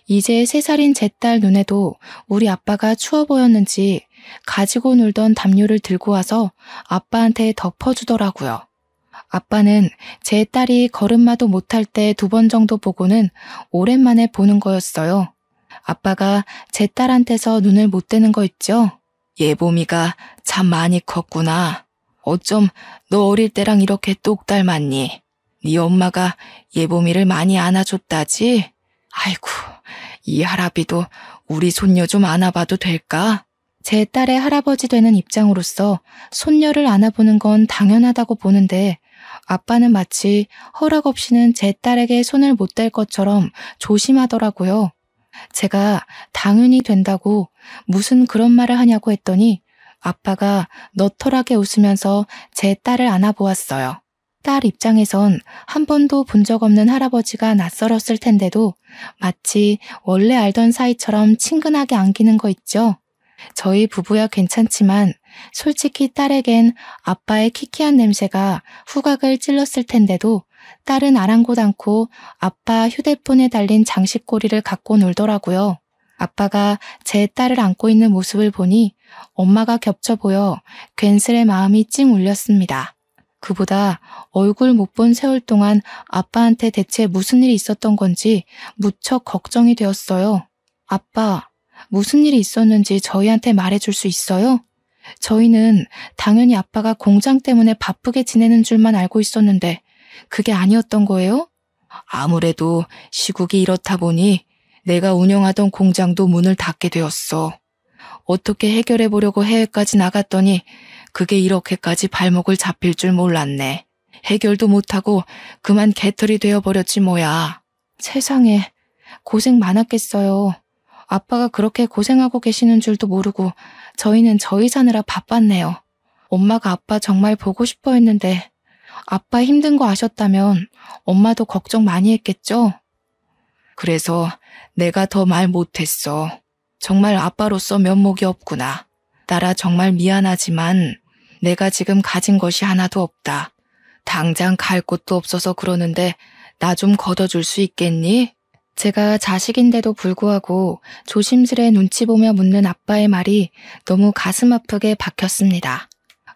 이제 3살인 제 딸 눈에도 우리 아빠가 추워 보였는지 가지고 놀던 담요를 들고 와서 아빠한테 덮어주더라고요. 아빠는 제 딸이 걸음마도 못할 때 2번 정도 보고는 오랜만에 보는 거였어요. 아빠가 제 딸한테서 눈을 못 떼는 거 있죠? 예봄이가 참 많이 컸구나. 어쩜 너 어릴 때랑 이렇게 똑 닮았니? 네 엄마가 예봄이를 많이 안아줬다지? 아이고, 이 할아비도 우리 손녀 좀 안아봐도 될까? 제 딸의 할아버지 되는 입장으로서 손녀를 안아보는 건 당연하다고 보는데 아빠는 마치 허락 없이는 제 딸에게 손을 못 댈 것처럼 조심하더라고요. 제가 당연히 된다고 무슨 그런 말을 하냐고 했더니 아빠가 너털하게 웃으면서 제 딸을 안아보았어요. 딸 입장에선 한 번도 본 적 없는 할아버지가 낯설었을 텐데도 마치 원래 알던 사이처럼 친근하게 안기는 거 있죠. 저희 부부야 괜찮지만 솔직히 딸에겐 아빠의 키키한 냄새가 후각을 찔렀을 텐데도 딸은 아랑곳 않고 아빠 휴대폰에 달린 장식고리를 갖고 놀더라고요. 아빠가 제 딸을 안고 있는 모습을 보니 엄마가 겹쳐 보여 괜스레 마음이 찡 울렸습니다. 그보다 얼굴 못 본 세월 동안 아빠한테 대체 무슨 일이 있었던 건지 무척 걱정이 되었어요. 아빠, 무슨 일이 있었는지 저희한테 말해줄 수 있어요? 저희는 당연히 아빠가 공장 때문에 바쁘게 지내는 줄만 알고 있었는데 그게 아니었던 거예요? 아무래도 시국이 이렇다 보니 내가 운영하던 공장도 문을 닫게 되었어. 어떻게 해결해 보려고 해외까지 나갔더니 그게 이렇게까지 발목을 잡힐 줄 몰랐네. 해결도 못하고 그만 개털이 되어버렸지 뭐야. 세상에, 고생 많았겠어요. 아빠가 그렇게 고생하고 계시는 줄도 모르고 저희는 저희 사느라 바빴네요. 엄마가 아빠 정말 보고 싶어 했는데 아빠 힘든 거 아셨다면 엄마도 걱정 많이 했겠죠? 그래서 내가 더 말 못했어. 정말 아빠로서 면목이 없구나. 딸아 정말 미안하지만 내가 지금 가진 것이 하나도 없다. 당장 갈 곳도 없어서 그러는데 나 좀 걷어줄 수 있겠니? 제가 자식인데도 불구하고 조심스레 눈치 보며 묻는 아빠의 말이 너무 가슴 아프게 박혔습니다.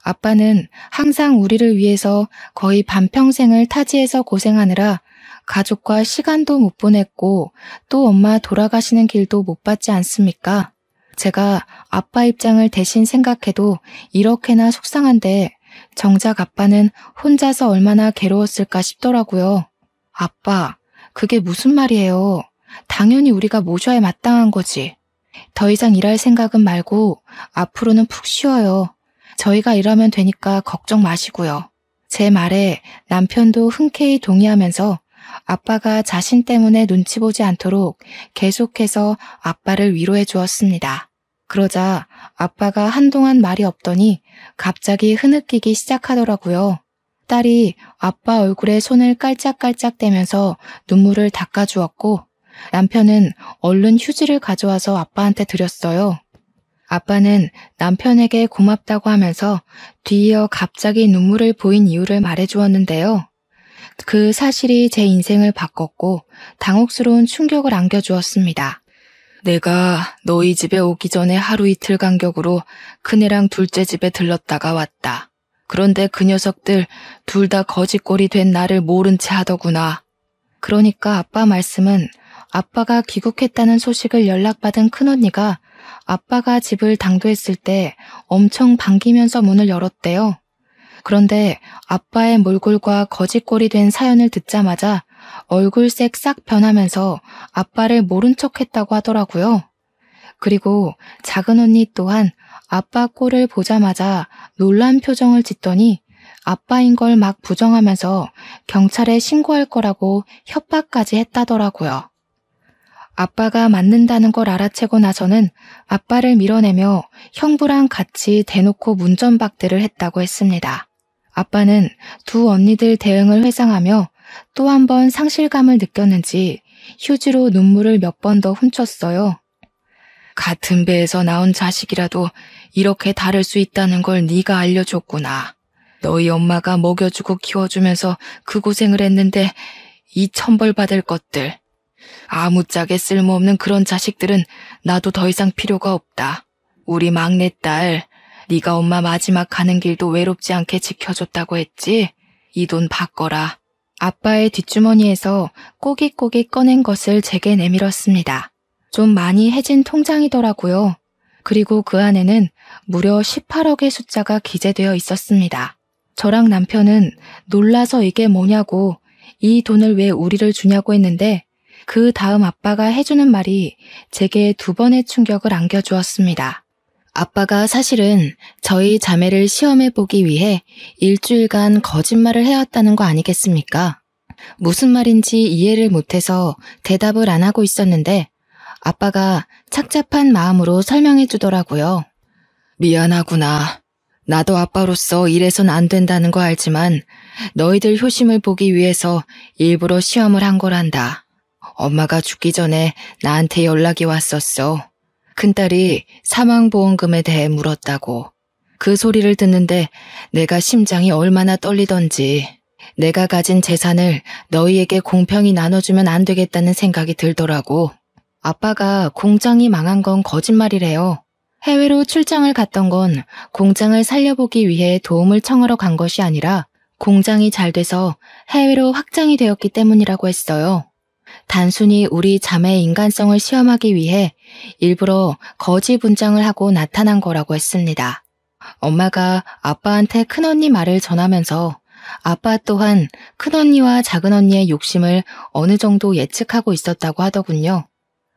아빠는 항상 우리를 위해서 거의 반평생을 타지에서 고생하느라 가족과 시간도 못 보냈고 또 엄마 돌아가시는 길도 못 봤지 않습니까? 제가 아빠 입장을 대신 생각해도 이렇게나 속상한데 정작 아빠는 혼자서 얼마나 괴로웠을까 싶더라고요. 아빠, 그게 무슨 말이에요? 당연히 우리가 모셔야 마땅한 거지. 더 이상 일할 생각은 말고 앞으로는 푹 쉬어요. 저희가 일하면 되니까 걱정 마시고요. 제 말에 남편도 흔쾌히 동의하면서 아빠가 자신 때문에 눈치 보지 않도록 계속해서 아빠를 위로해 주었습니다. 그러자 아빠가 한동안 말이 없더니 갑자기 흐느끼기 시작하더라고요. 딸이 아빠 얼굴에 손을 깔짝깔짝 대면서 눈물을 닦아주었고 남편은 얼른 휴지를 가져와서 아빠한테 드렸어요. 아빠는 남편에게 고맙다고 하면서 뒤이어 갑자기 눈물을 보인 이유를 말해주었는데요. 그 사실이 제 인생을 바꿨고 당혹스러운 충격을 안겨주었습니다. 내가 너희 집에 오기 전에 하루 이틀 간격으로 큰애랑 둘째 집에 들렀다가 왔다. 그런데 그 녀석들 둘 다 거지꼴이 된 나를 모른 채 하더구나. 그러니까 아빠 말씀은 아빠가 귀국했다는 소식을 연락받은 큰언니가 아빠가 집을 당도했을 때 엄청 반기면서 문을 열었대요. 그런데 아빠의 몰골과 거지꼴이 된 사연을 듣자마자 얼굴색 싹 변하면서 아빠를 모른 척했다고 하더라고요. 그리고 작은 언니 또한 아빠 꼴을 보자마자 놀란 표정을 짓더니 아빠인 걸 막 부정하면서 경찰에 신고할 거라고 협박까지 했다더라고요. 아빠가 맞는다는 걸 알아채고 나서는 아빠를 밀어내며 형부랑 같이 대놓고 문전박대를 했다고 했습니다. 아빠는 두 언니들 대응을 회상하며 또 한 번 상실감을 느꼈는지 휴지로 눈물을 몇 번 더 훔쳤어요. 같은 배에서 나온 자식이라도 이렇게 다를 수 있다는 걸 네가 알려줬구나. 너희 엄마가 먹여주고 키워주면서 그 고생을 했는데 이 천벌 받을 것들. 아무짝에 쓸모없는 그런 자식들은 나도 더 이상 필요가 없다. 우리 막내딸, 네가 엄마 마지막 가는 길도 외롭지 않게 지켜줬다고 했지? 이 돈 바꿔라. 아빠의 뒷주머니에서 꼬깃꼬깃 꺼낸 것을 제게 내밀었습니다. 좀 많이 해진 통장이더라고요. 그리고 그 안에는 무려 18억의 숫자가 기재되어 있었습니다. 저랑 남편은 놀라서 이게 뭐냐고, 이 돈을 왜 우리를 주냐고 했는데 그 다음 아빠가 해주는 말이 제게 두 번의 충격을 안겨주었습니다. 아빠가 사실은 저희 자매를 시험해보기 위해 일주일간 거짓말을 해왔다는 거 아니겠습니까? 무슨 말인지 이해를 못해서 대답을 안 하고 있었는데 아빠가 착잡한 마음으로 설명해 주더라고요. 미안하구나. 나도 아빠로서 이래선 안 된다는 거 알지만 너희들 효심을 보기 위해서 일부러 시험을 한 거란다. 엄마가 죽기 전에 나한테 연락이 왔었어. 큰딸이 사망보험금에 대해 물었다고. 그 소리를 듣는데 내가 심장이 얼마나 떨리던지. 내가 가진 재산을 너희에게 공평히 나눠주면 안 되겠다는 생각이 들더라고. 아빠가 공장이 망한 건 거짓말이래요. 해외로 출장을 갔던 건 공장을 살려보기 위해 도움을 청하러 간 것이 아니라 공장이 잘 돼서 해외로 확장이 되었기 때문이라고 했어요. 단순히 우리 자매의 인간성을 시험하기 위해 일부러 거짓 분장을 하고 나타난 거라고 했습니다. 엄마가 아빠한테 큰언니 말을 전하면서 아빠 또한 큰언니와 작은언니의 욕심을 어느 정도 예측하고 있었다고 하더군요.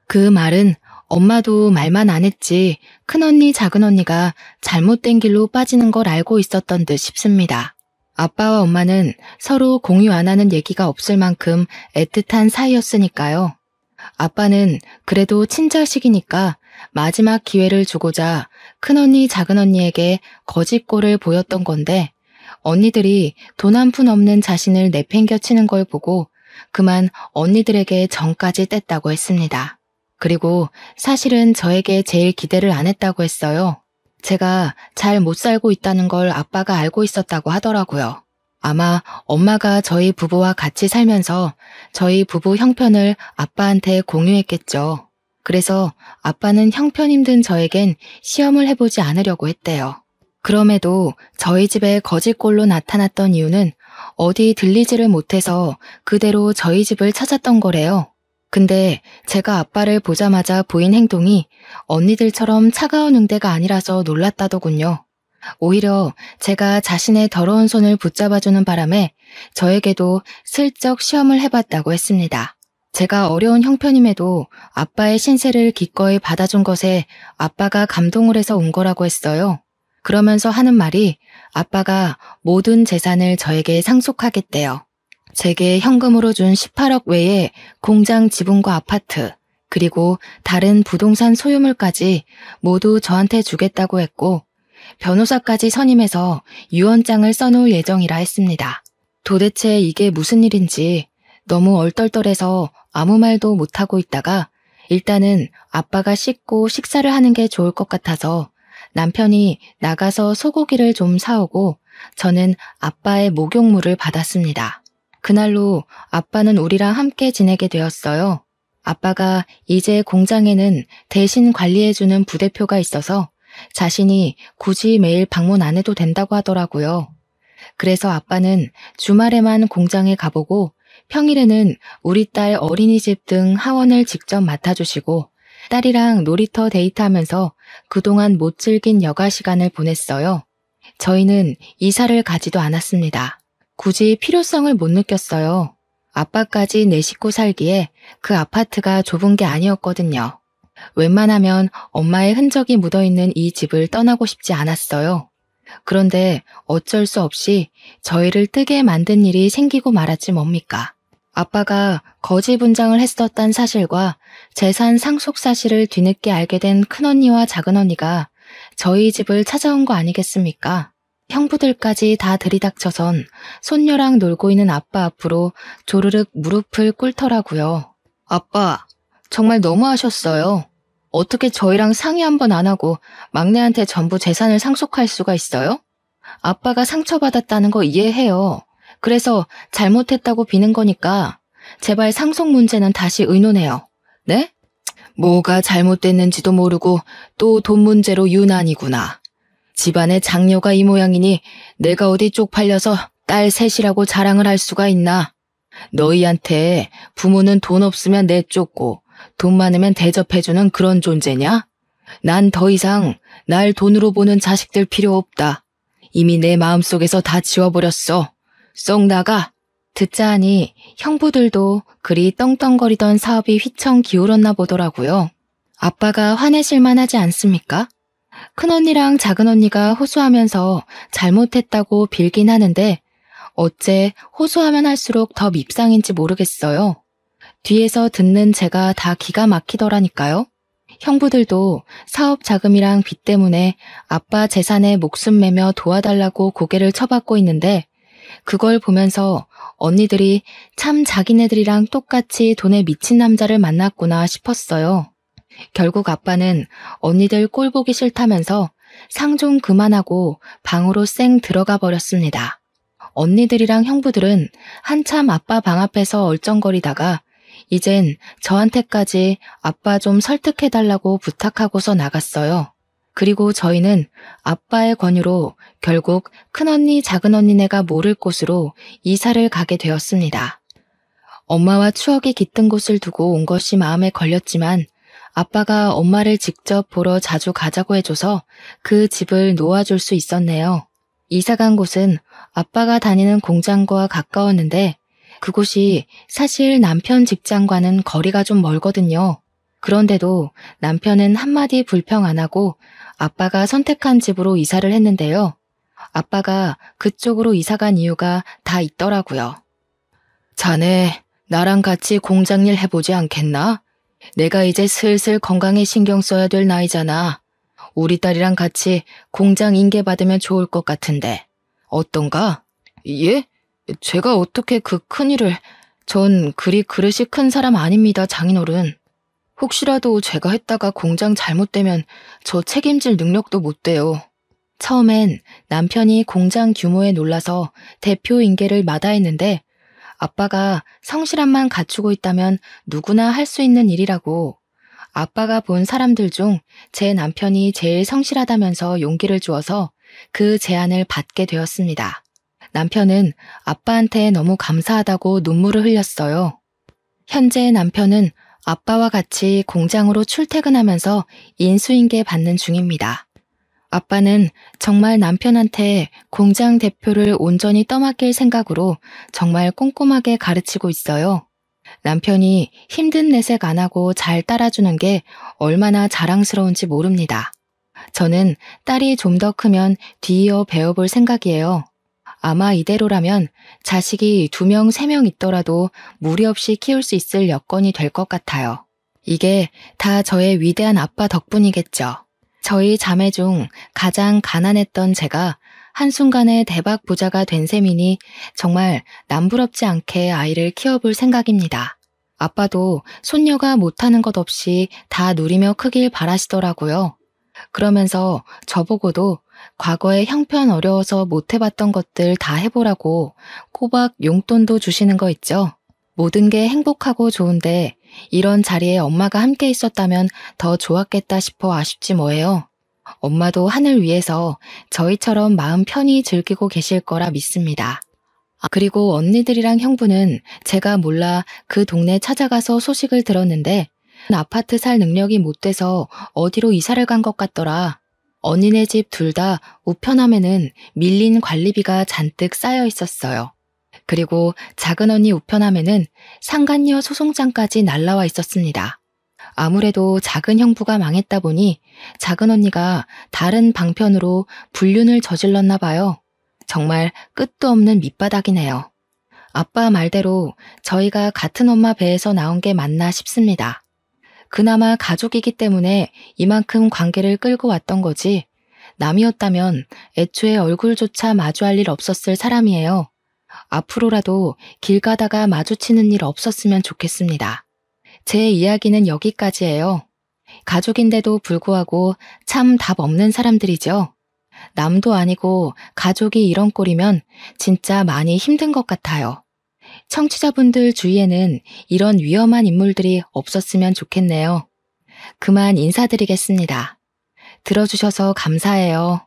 그 말은 엄마도 말만 안 했지 큰언니, 작은언니가 잘못된 길로 빠지는 걸 알고 있었던 듯 싶습니다. 아빠와 엄마는 서로 공유 안 하는 얘기가 없을 만큼 애틋한 사이였으니까요. 아빠는 그래도 친자식이니까 마지막 기회를 주고자 큰언니, 작은언니에게 거짓꼴을 보였던 건데 언니들이 돈 한 푼 없는 자신을 내팽겨치는 걸 보고 그만 언니들에게 정까지 뗐다고 했습니다. 그리고 사실은 저에게 제일 기대를 안 했다고 했어요. 제가 잘 못 살고 있다는 걸 아빠가 알고 있었다고 하더라고요. 아마 엄마가 저희 부부와 같이 살면서 저희 부부 형편을 아빠한테 공유했겠죠. 그래서 아빠는 형편 힘든 저에겐 시험을 해보지 않으려고 했대요. 그럼에도 저희 집에 거짓꼴로 나타났던 이유는 어디 들리지를 못해서 그대로 저희 집을 찾았던 거래요. 근데 제가 아빠를 보자마자 보인 행동이 언니들처럼 차가운 응대가 아니라서 놀랐다더군요. 오히려 제가 자신의 더러운 손을 붙잡아주는 바람에 저에게도 슬쩍 시험을 해봤다고 했습니다. 제가 어려운 형편임에도 아빠의 신세를 기꺼이 받아준 것에 아빠가 감동을 해서 온 거라고 했어요. 그러면서 하는 말이 아빠가 모든 재산을 저에게 상속하겠대요. 제게 현금으로 준 18억 외에 공장 지분과 아파트, 그리고 다른 부동산 소유물까지 모두 저한테 주겠다고 했고 변호사까지 선임해서 유언장을 써놓을 예정이라 했습니다. 도대체 이게 무슨 일인지 너무 얼떨떨해서 아무 말도 못하고 있다가 일단은 아빠가 씻고 식사를 하는 게 좋을 것 같아서 남편이 나가서 소고기를 좀 사오고 저는 아빠의 목욕물을 받았습니다. 그날로 아빠는 우리랑 함께 지내게 되었어요. 아빠가 이제 공장에는 대신 관리해주는 부대표가 있어서 자신이 굳이 매일 방문 안 해도 된다고 하더라고요. 그래서 아빠는 주말에만 공장에 가보고 평일에는 우리 딸 어린이집 등 하원을 직접 맡아주시고 딸이랑 놀이터 데이트하면서 그동안 못 즐긴 여가 시간을 보냈어요. 저희는 이사를 가지도 않았습니다. 굳이 필요성을 못 느꼈어요. 아빠까지 내 식구 살기에 그 아파트가 좁은 게 아니었거든요. 웬만하면 엄마의 흔적이 묻어있는 이 집을 떠나고 싶지 않았어요. 그런데 어쩔 수 없이 저희를 뜨게 만든 일이 생기고 말았지 뭡니까. 아빠가 거지 분장을 했었단 사실과 재산 상속 사실을 뒤늦게 알게 된 큰언니와 작은언니가 저희 집을 찾아온 거 아니겠습니까? 형부들까지 다 들이닥쳐선 손녀랑 놀고 있는 아빠 앞으로 조르륵 무릎을 꿇더라고요. 아빠, 정말 너무하셨어요. 어떻게 저희랑 상의 한번 안 하고 막내한테 전부 재산을 상속할 수가 있어요? 아빠가 상처받았다는 거 이해해요. 그래서 잘못했다고 비는 거니까 제발 상속 문제는 다시 의논해요. 네? 뭐가 잘못됐는지도 모르고 또 돈 문제로 유난이구나. 집안에 장녀가 이 모양이니 내가 어디 쪽팔려서 딸 셋이라고 자랑을 할 수가 있나? 너희한테 부모는 돈 없으면 내쫓고 돈 많으면 대접해주는 그런 존재냐? 난 더 이상 날 돈으로 보는 자식들 필요 없다. 이미 내 마음속에서 다 지워버렸어. 쏙 나가. 듣자 하니 형부들도 그리 떵떵거리던 사업이 휘청 기울었나 보더라고요. 아빠가 화내실만 하지 않습니까? 큰언니랑 작은언니가 호소하면서 잘못했다고 빌긴 하는데 어째 호소하면 할수록 더 밉상인지 모르겠어요. 뒤에서 듣는 제가 다 기가 막히더라니까요. 형부들도 사업 자금이랑 빚 때문에 아빠 재산에 목숨 매며 도와달라고 고개를 쳐받고 있는데 그걸 보면서 언니들이 참 자기네들이랑 똑같이 돈에 미친 남자를 만났구나 싶었어요. 결국 아빠는 언니들 꼴 보기 싫다면서 상 좀 그만하고 방으로 쌩 들어가 버렸습니다. 언니들이랑 형부들은 한참 아빠 방 앞에서 얼쩡거리다가 이젠 저한테까지 아빠 좀 설득해달라고 부탁하고서 나갔어요. 그리고 저희는 아빠의 권유로 결국 큰언니, 작은언니네가 모를 곳으로 이사를 가게 되었습니다. 엄마와 추억이 깃든 곳을 두고 온 것이 마음에 걸렸지만 아빠가 엄마를 직접 보러 자주 가자고 해줘서 그 집을 놓아줄 수 있었네요. 이사 간 곳은 아빠가 다니는 공장과 가까웠는데 그곳이 사실 남편 직장과는 거리가 좀 멀거든요. 그런데도 남편은 한마디 불평 안 하고 아빠가 선택한 집으로 이사를 했는데요. 아빠가 그쪽으로 이사 간 이유가 다 있더라고요. 자네, 나랑 같이 공장 일 해보지 않겠나? 내가 이제 슬슬 건강에 신경 써야 될 나이잖아. 우리 딸이랑 같이 공장 인계 받으면 좋을 것 같은데. 어떤가? 예? 제가 어떻게 그 큰일을... 전 그리 그릇이 큰 사람 아닙니다, 장인어른. 혹시라도 제가 했다가 공장 잘못되면 저 책임질 능력도 못 돼요. 처음엔 남편이 공장 규모에 놀라서 대표 인계를 마다했는데 아빠가 성실함만 갖추고 있다면 누구나 할 수 있는 일이라고. 아빠가 본 사람들 중 제 남편이 제일 성실하다면서 용기를 주어서 그 제안을 받게 되었습니다. 남편은 아빠한테 너무 감사하다고 눈물을 흘렸어요. 현재 남편은 아빠와 같이 공장으로 출퇴근하면서 인수인계 받는 중입니다. 아빠는 정말 남편한테 공장 대표를 온전히 떠맡길 생각으로 정말 꼼꼼하게 가르치고 있어요. 남편이 힘든 내색 안 하고 잘 따라주는 게 얼마나 자랑스러운지 모릅니다. 저는 딸이 좀 더 크면 뒤이어 배워볼 생각이에요. 아마 이대로라면 자식이 2명, 3명 있더라도 무리 없이 키울 수 있을 여건이 될 것 같아요. 이게 다 저의 위대한 아빠 덕분이겠죠. 저희 자매 중 가장 가난했던 제가 한순간에 대박 부자가 된 셈이니 정말 남부럽지 않게 아이를 키워볼 생각입니다. 아빠도 손녀가 못하는 것 없이 다 누리며 크길 바라시더라고요. 그러면서 저보고도 과거에 형편 어려워서 못 해봤던 것들 다 해보라고 꼬박 용돈도 주시는 거 있죠. 모든 게 행복하고 좋은데 이런 자리에 엄마가 함께 있었다면 더 좋았겠다 싶어 아쉽지 뭐예요. 엄마도 하늘 위에서 저희처럼 마음 편히 즐기고 계실 거라 믿습니다. 그리고 언니들이랑 형부는 제가 몰라 그 동네 찾아가서 소식을 들었는데 아파트 살 능력이 못 돼서 어디로 이사를 간 것 같더라. 언니네 집 둘 다 우편함에는 밀린 관리비가 잔뜩 쌓여 있었어요. 그리고 작은 언니 우편함에는 상간녀 소송장까지 날라와 있었습니다. 아무래도 작은 형부가 망했다 보니 작은 언니가 다른 방편으로 불륜을 저질렀나 봐요. 정말 끝도 없는 밑바닥이네요. 아빠 말대로 저희가 같은 엄마 배에서 나온 게 맞나 싶습니다. 그나마 가족이기 때문에 이만큼 관계를 끌고 왔던 거지 남이었다면 애초에 얼굴조차 마주할 일 없었을 사람이에요. 앞으로라도 길 가다가 마주치는 일 없었으면 좋겠습니다. 제 이야기는 여기까지예요. 가족인데도 불구하고 참 답 없는 사람들이죠. 남도 아니고 가족이 이런 꼴이면 진짜 많이 힘든 것 같아요. 청취자분들 주위에는 이런 위험한 인물들이 없었으면 좋겠네요. 그만 인사드리겠습니다. 들어주셔서 감사해요.